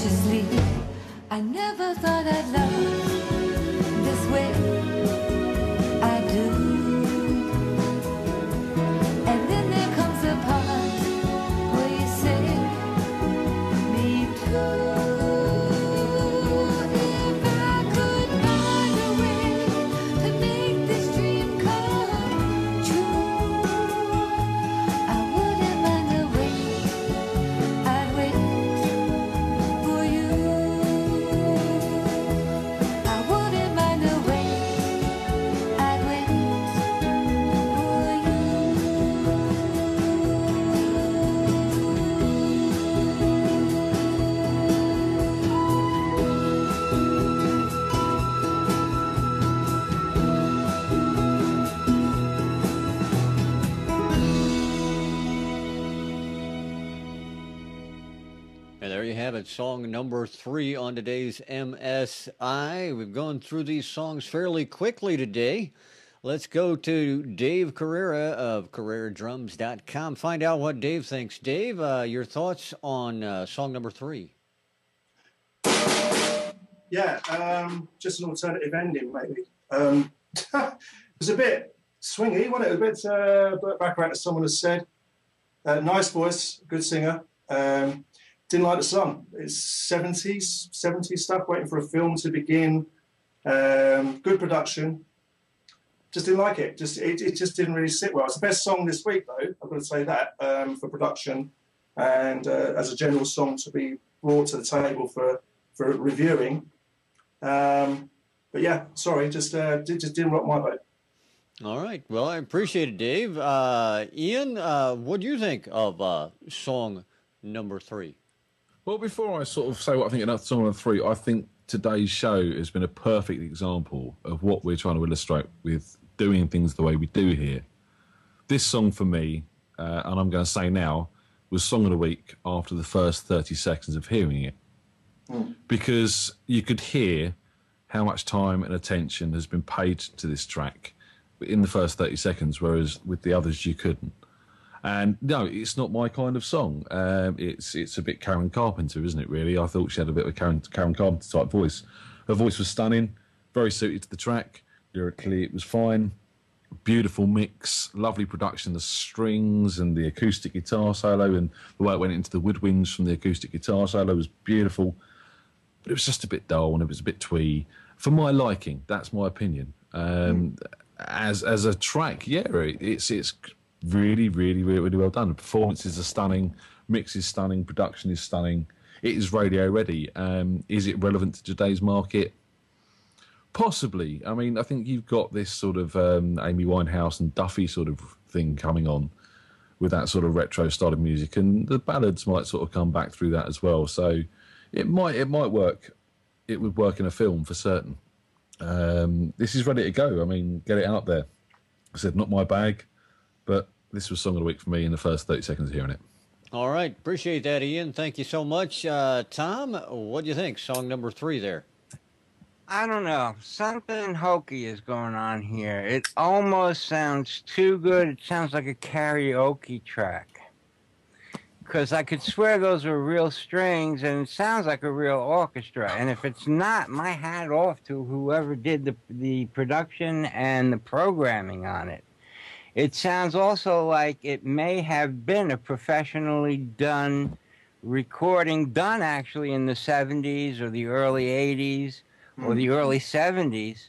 you sleep. I never thought I'd love this way. I do. And then there comes a part where you say, me too. If I could find a way to make this dream come true, I wouldn't mind the wait. I'd wait for you. I wouldn't mind the wait. I'd wait for you. And there you have it, song number 3 on today's MSI. We've gone through these songs fairly quickly today. Let's go to Dave Carrera of CarreraDrums.com. Find out what Dave thinks. Dave, your thoughts on song number 3? Yeah, just an alternative ending, maybe. It was a bit swingy, wasn't it? A bit background, as someone has said. Nice voice, good singer. Didn't like the song. It's 70s stuff, waiting for a film to begin. Good production. Just didn't like it. It just didn't really sit well. It's the best song this week, though. I've got to say that, for production and as a general song to be brought to the table for reviewing. But yeah, sorry, just didn't rock my boat. All right. Well, I appreciate it, Dave. Ian, what do you think of song number 3? Well, before I sort of say what I think about song number 3, I think today's show has been a perfect example of what we're trying to illustrate with doing things the way we do here. This song for me, and I'm going to say now, was Song of the Week after the first 30 seconds of hearing it. Because you could hear how much time and attention has been paid to this track in the first 30 seconds, whereas with the others you couldn't. And no, it's not my kind of song. It's a bit Karen Carpenter, isn't it, really? I thought she had a bit of a Karen Carpenter type voice. Her voice was stunning, very suited to the track. Lyrically, it was fine. Beautiful mix, lovely production, the strings and the acoustic guitar solo and the way it went into the woodwinds from the acoustic guitar solo was beautiful. But it was just a bit dull and it was a bit twee. For my liking, that's my opinion. As a track, yeah, it's really, really, really, really well done. The performances are stunning, mix is stunning, production is stunning. It is radio ready. Is it relevant to today's market? Possibly. I mean, I think you've got this sort of Amy Winehouse and Duffy sort of thing coming on with that sort of retro style of music, and the ballads might sort of come back through that as well. So it might work. It would work in a film for certain. This is ready to go. I mean, get it out there. I said, not my bag, but this was Song of the Week for me in the first 30 seconds of hearing it. All right. Appreciate that, Ian. Thank you so much. Tom, what do you think? Song number 3 there. I don't know. Something hokey is going on here. It almost sounds too good. It sounds like a karaoke track. Because I could swear those were real strings, and it sounds like a real orchestra. And if it's not, my hat off to whoever did the production and the programming on it. It sounds also like it may have been a professionally done recording, done actually in the 70s or the early 80s. Or the early 70s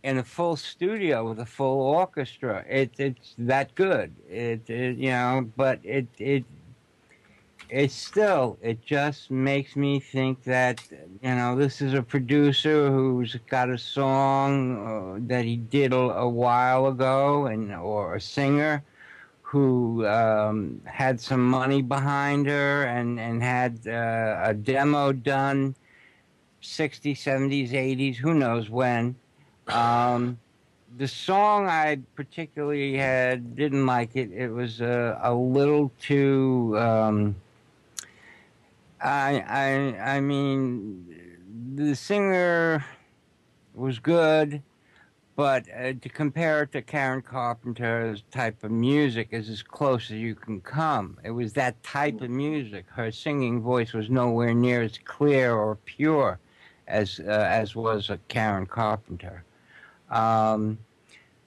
in a full studio with a full orchestra. It's that good. But it's still, it just makes me think that, this is a producer who's got a song that he did a while ago, or a singer who had some money behind her and had a demo done 60s, 70s, 80s, who knows when. The song I particularly didn't like it. It was a little too. I mean, the singer was good, But to compare it to Karen Carpenter's type of music is as close as you can come. It was that type of music. Her singing voice was nowhere near as clear or pure as was Karen Carpenter. The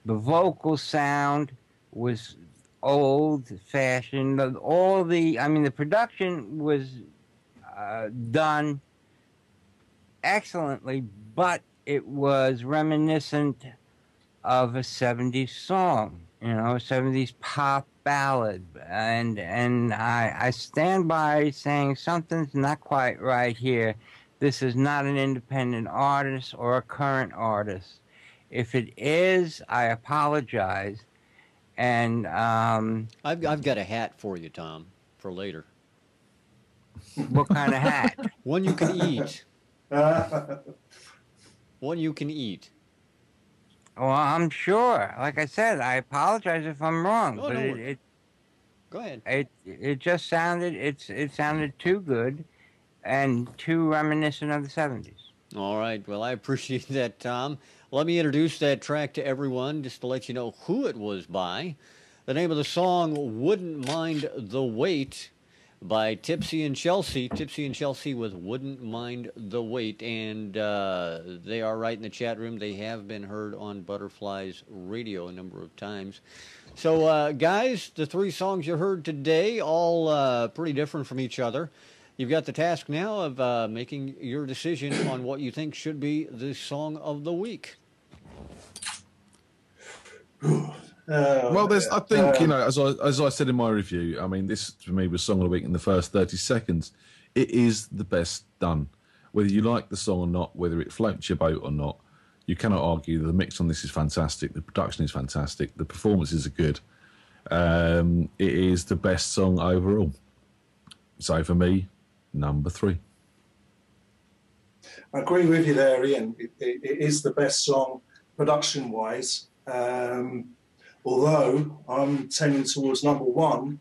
vocal sound was old-fashioned. The production was done excellently, but it was reminiscent of a 70s song, a 70s pop ballad. And I stand by saying something's not quite right here. This is not an independent artist or a current artist. If it is, I apologize. And I've got a hat for you, Tom, for later. What kind of hat? One you can eat. One you can eat. Well, I'm sure. Like I said, I apologize if I'm wrong. Oh, but no. Go ahead. It just sounded it sounded too good, and too reminiscent of the 70s. All right. Well, I appreciate that, Tom. Let me introduce that track to everyone just to let you know who it was by. The name of the song, Wouldn't Mind the Wait, by Tipsy and Chelsea. Tipsy and Chelsea with Wouldn't Mind the Wait. And they are right in the chat room. They have been heard on Butterflies Radio a number of times. So, guys, the three songs you heard today, all pretty different from each other. You've got the task now of making your decision on what you think should be the song of the week. Well, I think, as I said in my review, I mean, this for me was Song of the Week in the first 30 seconds. It is the best done. Whether you like the song or not, whether it floats your boat or not, you cannot argue. The mix on this is fantastic. The production is fantastic. The performances are good. It is the best song overall. So for me, number 3. I agree with you there, Ian. It is the best song production-wise. Although I'm tending towards number 1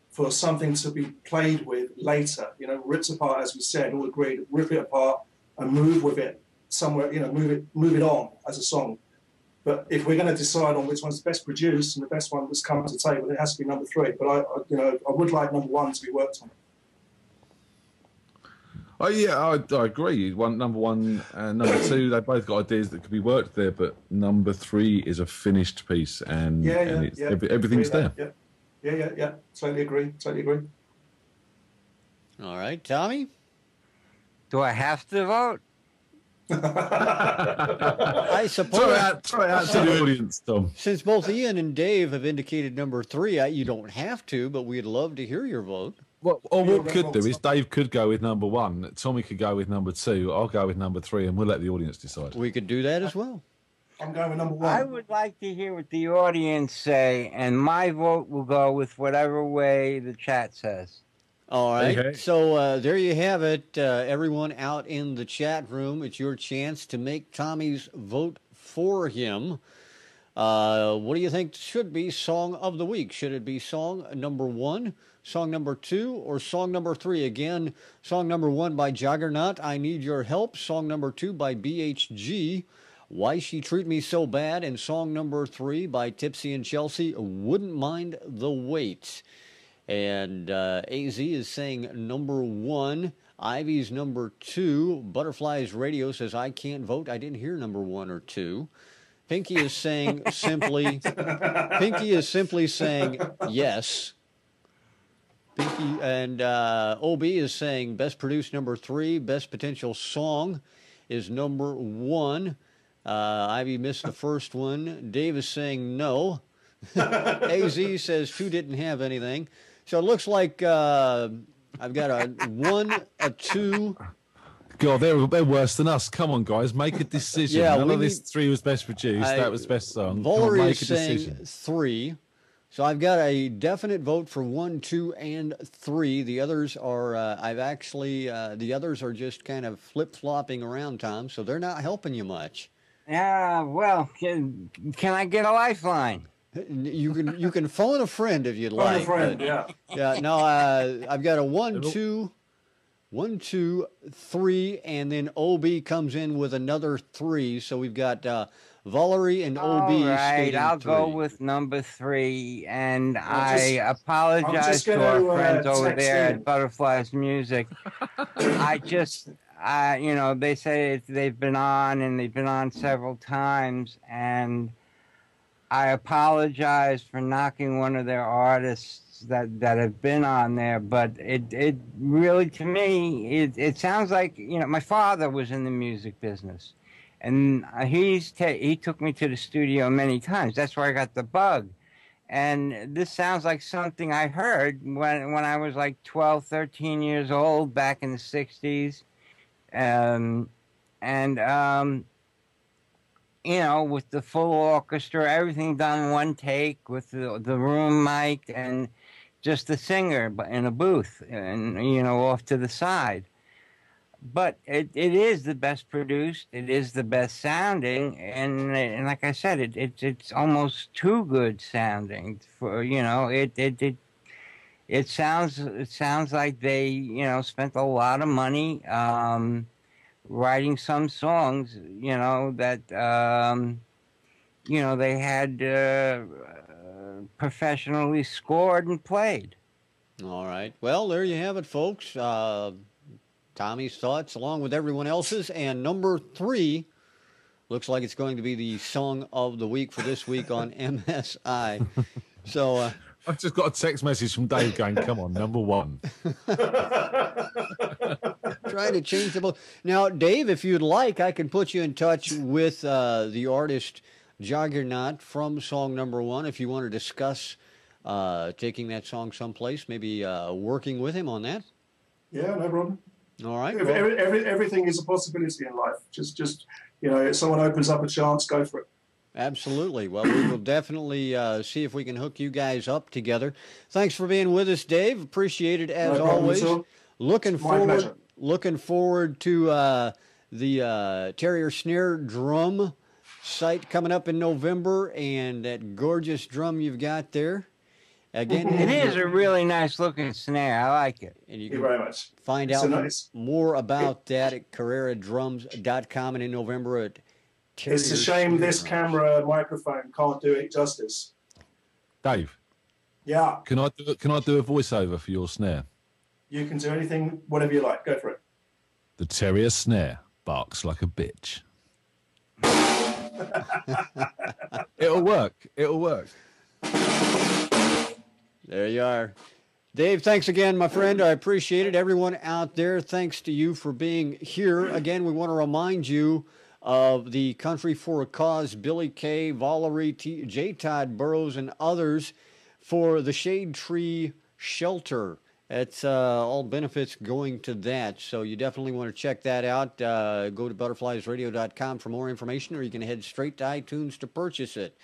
for something to be played with later, ripped apart, as we said, all agreed, rip it apart and move with it somewhere, move it on as a song. But if we're going to decide on which one's best produced and the best one that's come to the table, it has to be number 3. But I would like number 1 to be worked on. Oh yeah, I agree. Number 1 and number 2, they both got ideas that could be worked there, but number 3 is a finished piece, and everything's there. Yeah. Totally agree. All right, Tommy? Do I have to vote? I suppose. Throw it out to the audience, Tom. Since both Ian and Dave have indicated number 3, you don't have to, but we'd love to hear your vote. Well, or what we could do is Dave could go with number 1, Tommy could go with number 2, I'll go with number 3, and we'll let the audience decide. We could do that as well. I'm going with number 1. I would like to hear what the audience say, and my vote will go with whatever way the chat says. All right. Okay. So there you have it. Everyone out in the chat room, it's your chance to make Tommy's vote for him. What do you think should be Song of the Week? Should it be song number 1, song number 2, or song number 3? Again, song number 1 by Juggernaut, I Need Your Help. Song number 2 by BHG, Why She Treat Me So Bad. And song number 3 by Tipsy and Chelsea, Wouldn't Mind the Wait. And AZ is saying number 1. Ivy's number 2. Butterflies Radio says, I can't vote. I didn't hear number 1 or 2. Pinky is saying simply saying yes. Pinky and OB is saying best produced number 3. Best potential song is number 1. Ivy missed the first one. Dave is saying no. AZ says 2 didn't have anything. So it looks like I've got a 1, a 2. God, they're worse than us. Come on, guys, make a decision. Yeah, None of this 3 was best produced. That was best song. Valerie is saying 3. So I've got a definite vote for 1, 2, and 3. The others are, the others are just kind of flip-flopping around, Tom, so they're not helping you much. Yeah, well, can I get a lifeline? You can phone a friend if you'd like. Phone a friend, yeah. Yeah, no, I've got a 1, 2, 1, 2, 3, and then OB comes in with another 3. So we've got Valerie and OB All right, stating I'll 3. go with number 3, and I'm apologize just to going our friends to over text there in. at Butterflies Music. They say they've been on, and they've been on several times, and I apologize for knocking one of their artists that have been on there, but it really, to me, it sounds like, my father was in the music business, and he took me to the studio many times. That's where I got the bug. And this sounds like something I heard when I was like 12, 13 years old back in the 60s. With the full orchestra, everything done one take with the room mic and just the singer in a booth and, off to the side. But it is the best produced, it is the best sounding, and like I said, it's almost too good sounding for, it sounds like they, spent a lot of money, writing some songs, that, they had professionally scored and played. All right. Well, there you have it, folks. Tommy's thoughts along with everyone else's. And number 3 looks like it's going to be the song of the week for this week on MSI. So I've just got a text message from Dave going, come on, number 1. Trying to change the book. Now, Dave, if you'd like, I can put you in touch with the artist Juggernaut from song number 1 if you want to discuss taking that song someplace, maybe working with him on that. Yeah, no problem. All right. Everything is a possibility in life. Just if someone opens up a chance, go for it. Absolutely. Well, we will definitely see if we can hook you guys up together. Thanks for being with us, Dave. Appreciate it as always. Looking forward to the Terrier Snare drum site coming up in November, and that gorgeous drum you've got there. Again, it is a really nice looking snare. I like it. And you Thank you very much. Find out more about that at CarreraDrums.com, and in November at Terrier It's a shame this Drums. camera microphone can't do it justice. Dave, Yeah, can I do a voiceover for your snare? you can do anything, whatever you like. Go for it. The Terrier snare barks like a bitch. It'll work. It'll work. There you are. Dave, thanks again, my friend. I appreciate it. Everyone out there, thanks to you for being here. Again, we want to remind you of the Country for a Cause, Billy Kay, Valerie, J. Todd Burrows, and others for the Shade Tree Shelter. It's all benefits going to that. So you definitely want to check that out. Go to butterfliesradio.com for more information, or you can head straight to iTunes to purchase it.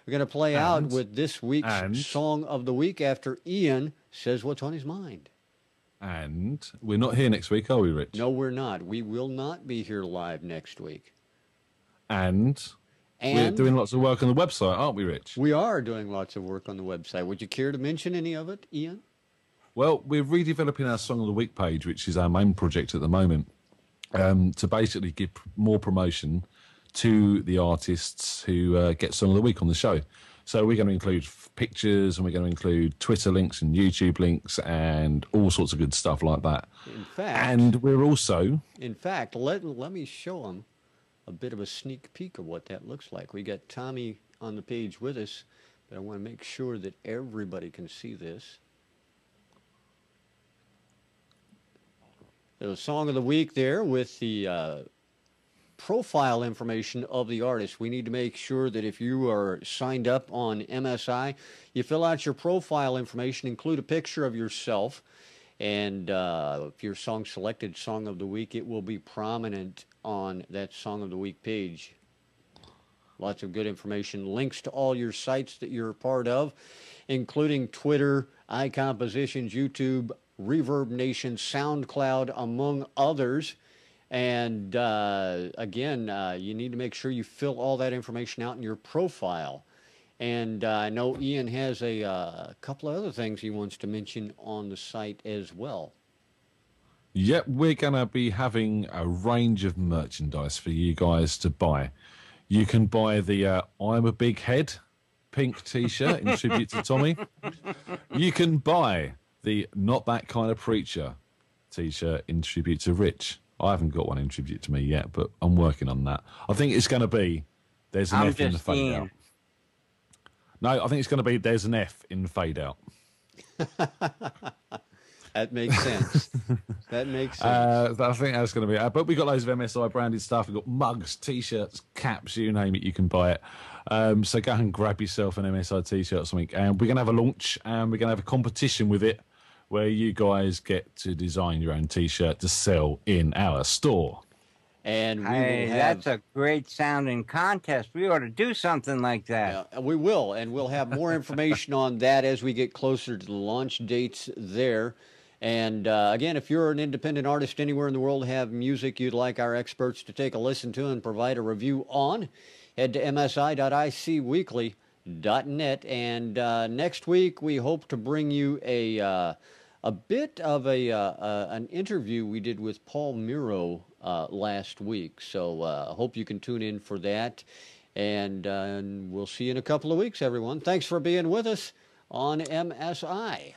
We're going to play out with this week's Song of the Week after Ian says what's on his mind. And we're not here next week, are we, Rich? No, we're not. We will not be here live next week. And we're doing lots of work on the website, aren't we, Rich? We are doing lots of work on the website. Would you care to mention any of it, Ian? Well, we're redeveloping our Song of the Week page, which is our main project at the moment, to basically give more promotion to the artists who get Song of the Week on the show. So we're going to include pictures, and we're going to include Twitter links and YouTube links and all sorts of good stuff like that. In fact, and we're also... In fact, let me show them a bit of a sneak peek of what that looks like. We got Tommy on the page with us, but I want to make sure that everybody can see this. The Song of the Week there with the profile information of the artist. We need to make sure that if you are signed up on MSI, you fill out your profile information, include a picture of yourself, and if your song selected Song of the Week, it will be prominent on that Song of the Week page. Lots of good information, links to all your sites that you're a part of, including Twitter, iCompositions, YouTube, Reverb Nation, SoundCloud, among others. And again, you need to make sure you fill all that information out in your profile. And I know Ian has a couple of other things he wants to mention on the site as well. Yep, we're going to be having a range of merchandise for you guys to buy. You can buy the I'm a Big Head pink T-shirt in tribute to Tommy. You can buy the Not That Kind of Preacher T-shirt in tribute to Rich. I haven't got one in tribute to me yet, but I'm working on that. I think it's going to be there's an F in the fade out. No, I think it's going to be there's an F in the fade out. That makes sense. That makes sense. I think that's going to be it. But we've got loads of MSI branded stuff. We've got mugs, T-shirts, caps, you name it, you can buy it. So go and grab yourself an MSI T-shirt or something. And we're going to have a launch and we're going to have a competition with it where you guys get to design your own T-shirt to sell in our store. And we will that's a great sounding contest. We ought to do something like that. Yeah, we will, and we'll have more information on that as we get closer to the launch dates there. And again, if you're an independent artist anywhere in the world, have music you'd like our experts to take a listen to and provide a review on, head to msi.icweekly.net. And next week, we hope to bring you a bit of an interview we did with Paul Miro last week. So I hope you can tune in for that. And we'll see you in a couple of weeks, everyone. Thanks for being with us on MSI.